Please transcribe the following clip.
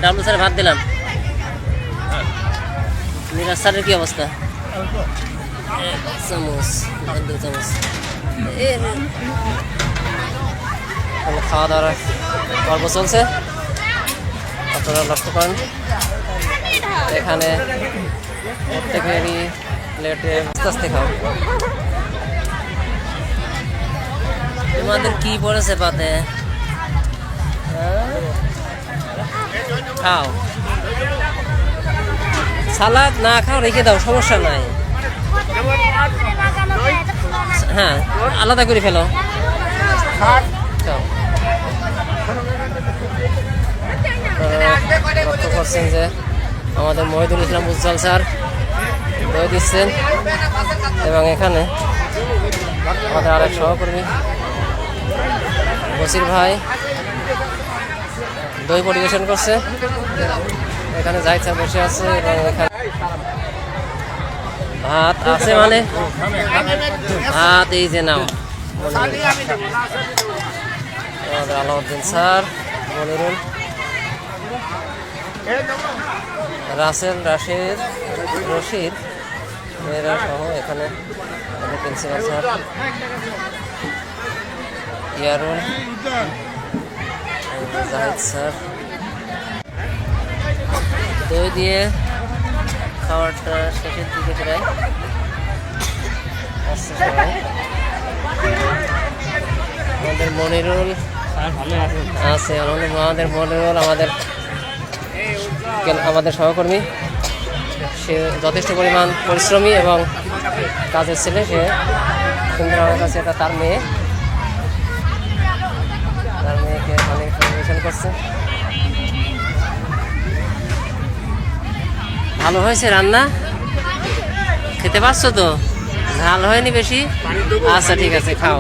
W sir ভাত দিলাম। মিরাজ স্যারের কি অবস্থা? এক চামচ, 2 চামচ। খাওয়া দাওয়ার পর্ব চলছে, আপনারা লক্ষ্য করেন। এখানে প্রত্যেকেরই প্লেটে আস্তে আস্তে খাও। তোমাদের কি পড়েছে পাতে? খাও, সালাদ না খাও রেখে দাও, সমস্যা নাই। হ্যাঁ, আলাদা করে ফেলো। লক্ষ্য করছেন যে আমাদের মহিদুল ইসলাম উজ্জ্বল স্যার দই দিচ্ছেন, এবং এখানে আমাদের আরেক সহকর্মী বসির ভাই দই পরিবেশন করছে। এখানে জাহিদ স্যার বসে আছে, এবং এখানে ভাত আছে, মানে ভাত এই যে নাও। আমাদের আলাউদ্দিন স্যার, মনিরুল, রাসেল, রাশেদ, রশিদ, মেয়েরা সহ এখানে principal sir, Yarul, Zahid sir. দই দিয়ে খাবারটা শেষের দিকে প্রায় আসছে সবাই। আমাদের মনিরুল আছে, আমাদের মনিরুল আমাদের সহকর্মী, সে যথেষ্ট পরিমাণ পরিশ্রমী এবং কাজের ছেলে। সে সুন্দর আমার কাছে, এটা তার মেয়েকে অনেক পরিবেশন করছে। ভালো হয়েছে রান্না, খেতে পারছো তো? ঝাল হয়নি বেশি? আচ্ছা ঠিক আছে, খাও।